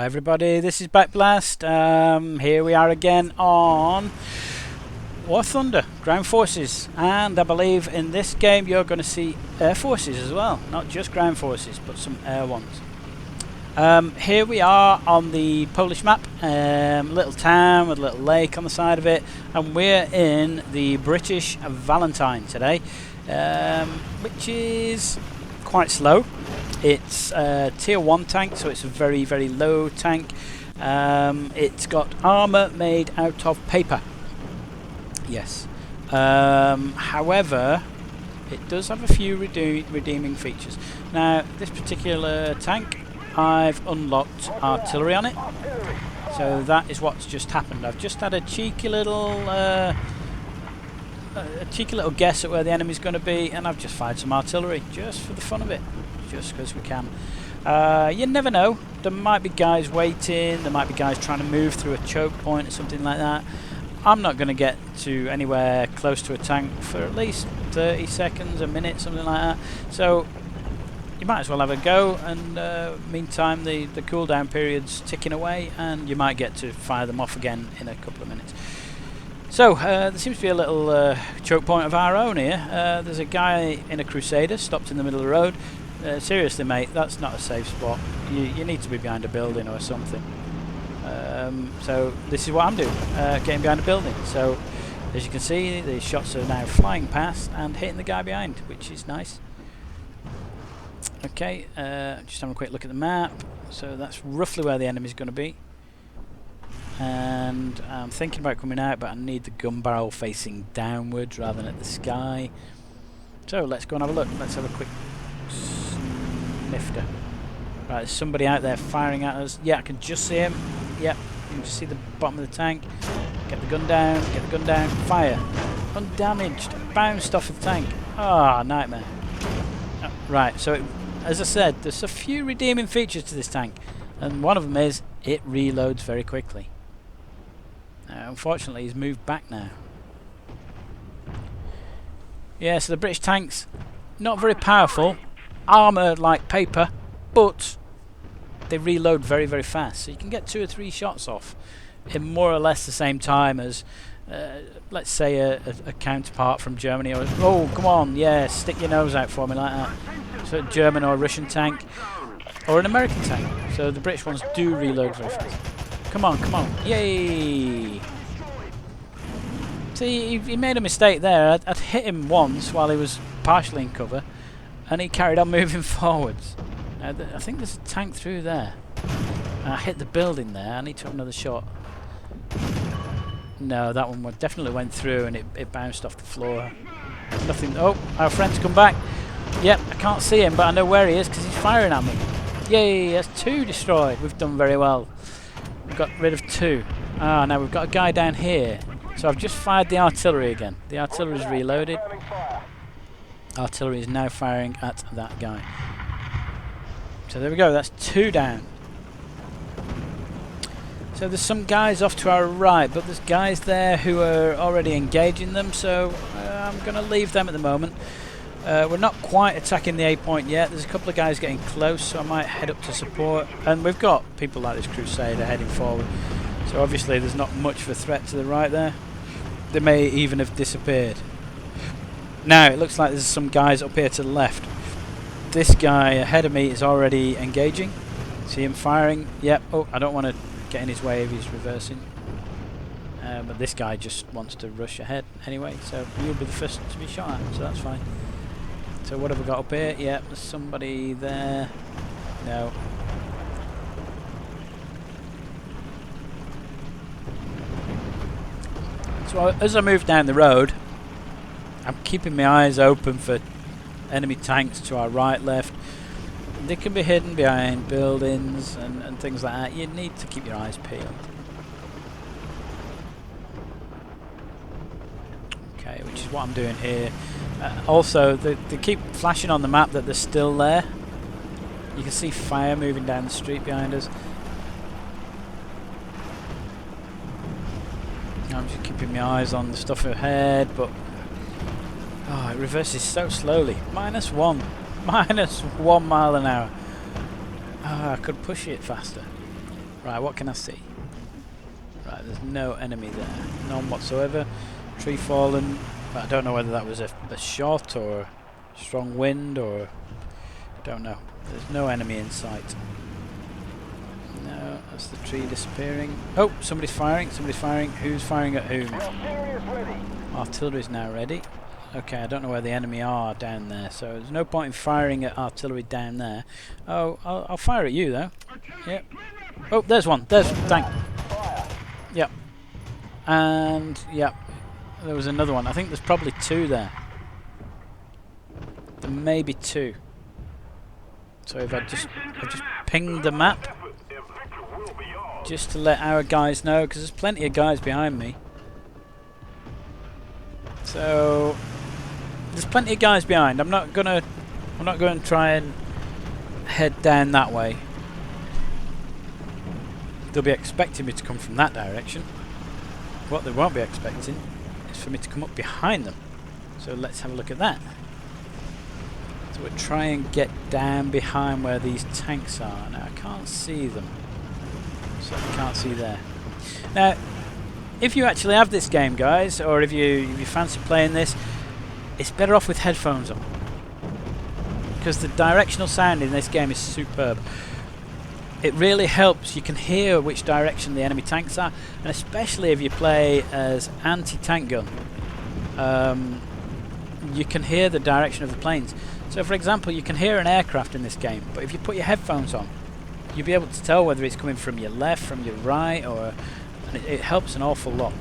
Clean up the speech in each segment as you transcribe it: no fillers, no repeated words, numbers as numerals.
Hi everybody, this is Backblast. Here we are again on War Thunder, Ground Forces, and I believe in this game you're going to see Air Forces as well, not just Ground Forces but some Air ones. Here we are on the Polish map, little town with a little lake on the side of it, and we're in the British Valentine today, which is quite slow. It's a tier 1 tank, so it's a very, very low tank. It's got armour made out of paper. Yes. However, it does have a few redeeming features. Now, this particular tank, I've unlocked artillery on it. So that is what's just happened. I've just had a cheeky little guess at where the enemy's going to be, and I've just fired some artillery just for the fun of it. Just because we can. You never know. There might be guys waiting. There might be guys trying to move through a choke point or something like that. I'm not going to get to anywhere close to a tank for at least 30 seconds, a minute, something like that. So you might as well have a go, and meantime the cooldown period's ticking away, and you might get to fire them off again in a couple of minutes. So, there seems to be a little choke point of our own here. There's a guy in a Crusader stopped in the middle of the road. Seriously, mate, that's not a safe spot. You need to be behind a building or something. So this is what I'm doing, getting behind a building. So, as you can see, the shots are now flying past and hitting the guy behind, which is nice. Okay, just having a quick look at the map. So that's roughly where the enemy's going to be. And I'm thinking about coming out, but I need the gun barrel facing downwards rather than at the sky. So let's go and have a look. Let's have a quick snifter. Right, there's somebody out there firing at us. Yeah, I can just see him. Yep, you can just see the bottom of the tank. Get the gun down, fire. Undamaged, bounced off the tank. Ah, nightmare. Right, so as I said, there's a few redeeming features to this tank, and one of them is it reloads very quickly. Unfortunately, he's moved back now. Yeah, so the British tanks, not very powerful, armour like paper, but they reload very, very fast. So you can get 2 or 3 shots off in more or less the same time as, let's say, a counterpart from Germany. Or oh, come on, yeah, stick your nose out for me like that. So a German or a Russian tank, or an American tank. So the British ones do reload very fast. Come on, come on. Yay! See, he made a mistake there. I'd hit him once while he was partially in cover, and he carried on moving forwards. I think there's a tank through there. I hit the building there. I need to have another shot. No, that one definitely went through, and it bounced off the floor. Nothing. Oh, our friend's come back. Yep, I can't see him, but I know where he is because he's firing at me. Yay, that's 2 destroyed. We've done very well. We've got rid of 2. Ah, now we've got a guy down here. So I've just fired the artillery again. The artillery is reloaded. Artillery is now firing at that guy. So there we go, that's 2 down. So there's some guys off to our right, but there's guys there who are already engaging them, so I'm going to leave them at the moment. We're not quite attacking the A point yet. There's a couple of guys getting close, so I might head up to support. And we've got people like this Crusader heading forward. So obviously there's not much of a threat to the right there. They may even have disappeared. Now it looks like there's some guys up here to the left. This guy ahead of me is already engaging. See him firing? Yep. Oh, I don't want to get in his way if he's reversing. But this guy just wants to rush ahead anyway, so you'll be the first to be shot at, so that's fine. So what have we got up here? Yep, there's somebody there. No. So as I move down the road, I'm keeping my eyes open for enemy tanks to our right, left. They can be hidden behind buildings and things like that. You need to keep your eyes peeled. Okay, which is what I'm doing here. Also, they keep flashing on the map that they're still there. You can see fire moving down the street behind us. I'm just keeping my eyes on the stuff ahead, but oh, it reverses so slowly. -1. -1 mile an hour. I could push it faster. Right, what can I see? Right, there's no enemy there. None whatsoever. Tree fallen. But I don't know whether that was a shot or strong wind or... I don't know. There's no enemy in sight. No, that's the tree disappearing. Oh, somebody's firing. Somebody's firing. Who's firing at whom? Artillery's now ready. Okay, I don't know where the enemy are down there, so there's no point in firing at artillery down there. Oh, I'll fire at you though. Yep. Oh, there's one. There's a tank. Yep. And yep, there was another one. I think there's probably two there. There may be two. So if I just pinged the map just to let our guys know, because there's plenty of guys behind me. So there's plenty of guys behind. I'm not going to try and head down that way. They'll be expecting me to come from that direction. What they won't be expecting is for me to come up behind them. So let's have a look at that. So we'll try and get down behind where these tanks are. Now I can't see them. So I can't see there. Now, if you actually have this game, guys, or if you fancy playing this, it's better off with headphones on, because the directional sound in this game is superb. It really helps. You can hear which direction the enemy tanks are, and especially if you play as anti-tank gun, you can hear the direction of the planes. So for example, you can hear an aircraft in this game, but if you put your headphones on, you'll be able to tell whether it's coming from your left, from your right, or... and it helps an awful lot.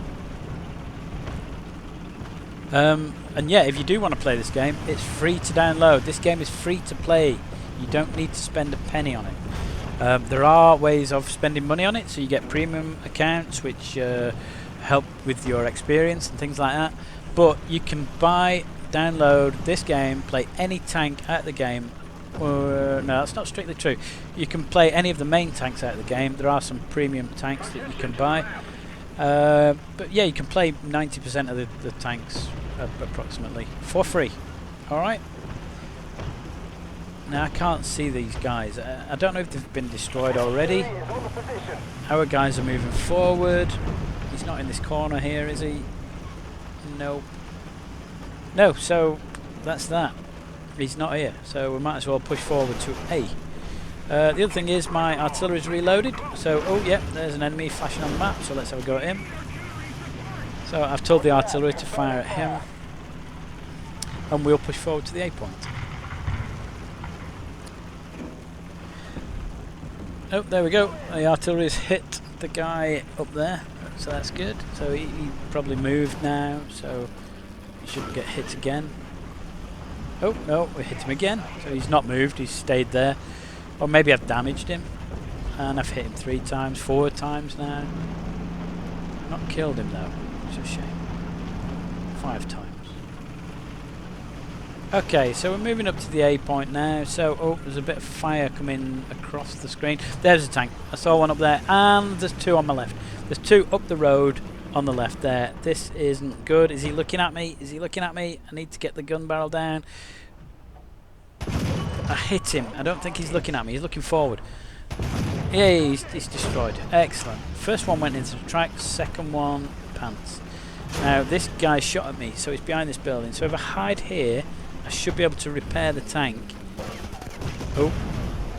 And yeah, if you do want to play this game, it's free to download. This game is free to play. You don't need to spend a penny on it. There are ways of spending money on it, so you get premium accounts which help with your experience and things like that. But you can download this game, play any tank out of the game. No, that's not strictly true. You can play any of the main tanks out of the game. There are some premium tanks that you can buy. But yeah, you can play 90% of the tanks approximately for free. Alright. Now I can't see these guys. I don't know if they've been destroyed already. Our guys are moving forward. He's not in this corner here, is he? Nope. No, so that's that. He's not here, so we might as well push forward to A. The other thing is my artillery's reloaded, so oh yeah, there's an enemy flashing on the map, so let's have a go at him. So I've told the artillery to fire at him, and we'll push forward to the A point. Oh, there we go. The artillery's hit the guy up there, so that's good. So he probably moved now, so he shouldn't get hit again. Oh, no, we hit him again. So he's not moved, he's stayed there. Or maybe I've damaged him. And I've hit him 3 times, 4 times now. Not killed him though, it's a shame. 5 times. Okay, so we're moving up to the A point now. So, oh, there's a bit of fire coming across the screen. There's a tank. I saw one up there, and there's 2 on my left. There's 2 up the road on the left there. This isn't good. Is he looking at me? Is he looking at me? I need to get the gun barrel down. I hit him. I don't think he's looking at me. He's looking forward. Yeah, he's destroyed. Excellent. First one went into the track. Second one, pants. Now, this guy shot at me, so he's behind this building. So if I hide here, I should be able to repair the tank. Oh.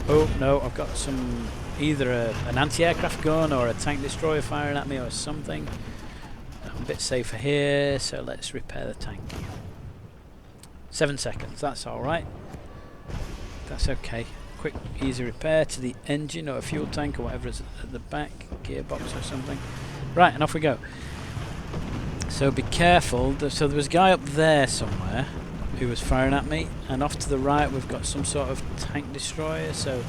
Oh, no. I've got some... either an anti-aircraft gun or a tank destroyer firing at me or something. I'm a bit safer here, so let's repair the tank. 7 seconds, that's alright. That's okay. Quick, easy repair to the engine or a fuel tank or whatever is at the back, gearbox or something. Right, and off we go. So be careful. So there was a guy up there somewhere who was firing at me, and off to the right we've got some sort of tank destroyer, so...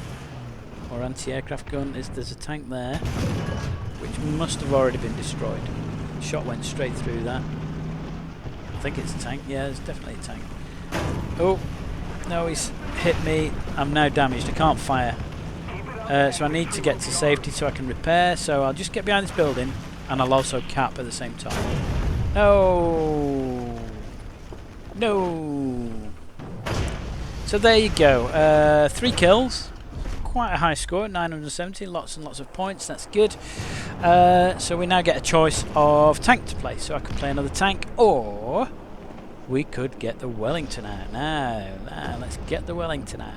or anti-aircraft gun. There's a tank there, which must have already been destroyed. Shot went straight through that. I think it's a tank. Yeah, it's definitely a tank. Oh, no, he's hit me. I'm now damaged. I can't fire. So I need to get to safety so I can repair. So I'll just get behind this building, and I'll also cap at the same time. No! No! So there you go. 3 kills. quite a high score, 970, lots and lots of points, that's good. So we now get a choice of tank to play. So I could play another tank, or we could get the Wellington out. Now, let's get the Wellington out.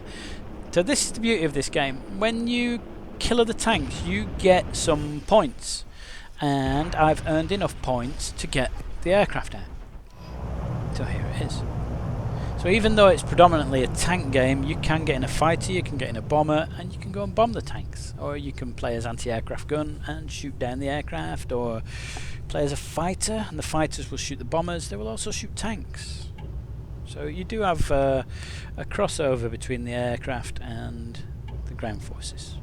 So this is the beauty of this game. When you kill the tanks, you get some points. And I've earned enough points to get the aircraft out. So here it is. So even though it's predominantly a tank game, you can get in a fighter, you can get in a bomber, and you can go and bomb the tanks. Or you can play as anti-aircraft gun and shoot down the aircraft, or play as a fighter, and the fighters will shoot the bombers. They will also shoot tanks. So you do have a crossover between the aircraft and the ground forces.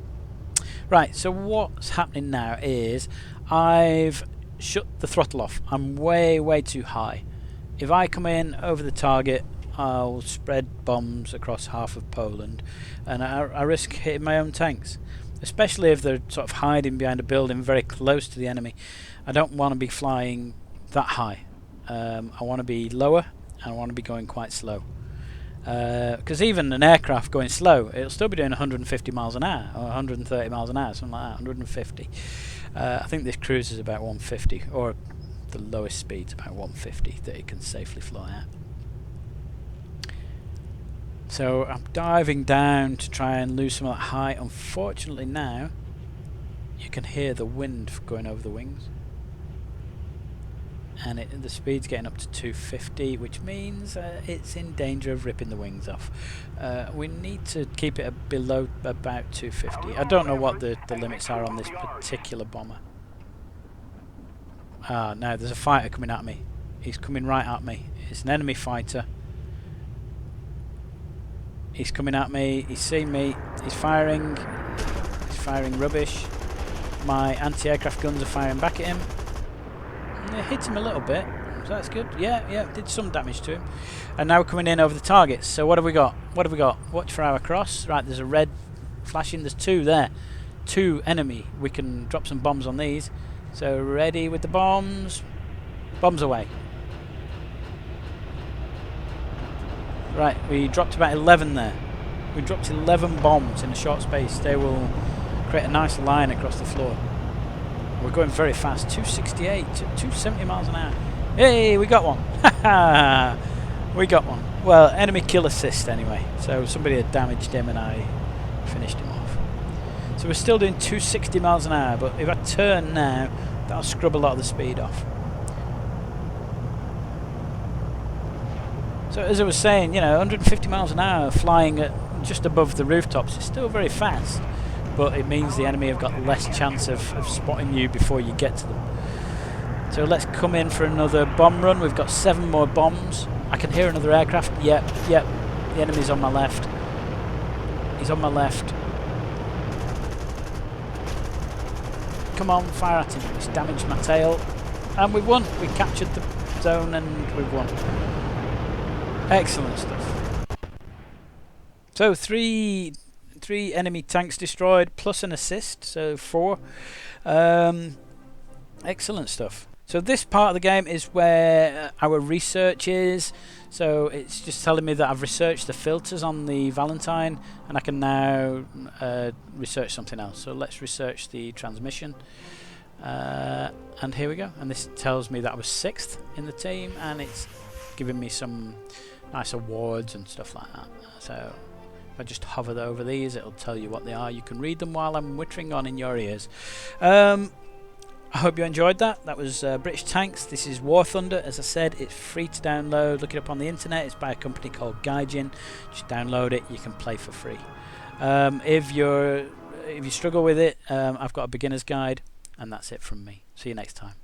Right, so what's happening now is I've shut the throttle off. I'm way too high. If I come in over the target, I'll spread bombs across half of Poland, and I risk hitting my own tanks, especially if they're sort of hiding behind a building very close to the enemy. I don't want to be flying that high. I want to be lower, and I want to be going quite slow. Because even an aircraft going slow, it'll still be doing 150 miles an hour, or 130 miles an hour, something like that, 150. I think this cruise is about 150, or the lowest speed's about 150 that it can safely fly at. So I'm diving down to try and lose some of that height. Unfortunately now, you can hear the wind going over the wings. And the speed's getting up to 250, which means it's in danger of ripping the wings off. We need to keep it below about 250. I don't know what the limits are on this particular bomber. Now there's a fighter coming at me. He's coming right at me. It's an enemy fighter. He's coming at me. He's seen me. He's firing. He's firing rubbish. My anti-aircraft guns are firing back at him. It hit him a little bit, so that's good. Yeah, did some damage to him. And now we're coming in over the targets. So what have we got? Watch for our cross. Right, there's a red flashing. There's two there. Two enemy. We can drop some bombs on these. So ready with the bombs. Bombs away. Right, we dropped about 11 there. We dropped 11 bombs in a short space. They will create a nice line across the floor. We're going very fast, 268 to 270 miles an hour. Hey, we got one. We got one. Well, enemy kill assist anyway. So somebody had damaged him and I finished him off. So we're still doing 260 miles an hour, but if I turn now, that'll scrub a lot of the speed off. So as I was saying, 150 miles an hour flying at just above the rooftops is still very fast, but it means the enemy have got less chance of spotting you before you get to them. So let's come in for another bomb run. We've got 7 more bombs. I can hear another aircraft. Yep. The enemy's on my left. He's on my left. Come on, fire at him. He's damaged my tail. And we've won. We captured the zone and we've won. Excellent stuff. So three enemy tanks destroyed plus an assist, so 4. Excellent stuff. So this part of the game is where our research is. So it's just telling me that I've researched the filters on the Valentine and I can now research something else. So let's research the transmission. And here we go. And this tells me that I was 6th in the team, and it's giving me some nice awards and stuff like that. So if I just hover over these, it'll tell you what they are. You can read them while I'm whittering on in your ears. I hope you enjoyed that. That was British Tanks. This is War Thunder. As I said, it's free to download. Look it up on the internet. It's by a company called Gaijin. Just download it. You can play for free. If you struggle with it, I've got a beginner's guide, and that's it from me. See you next time.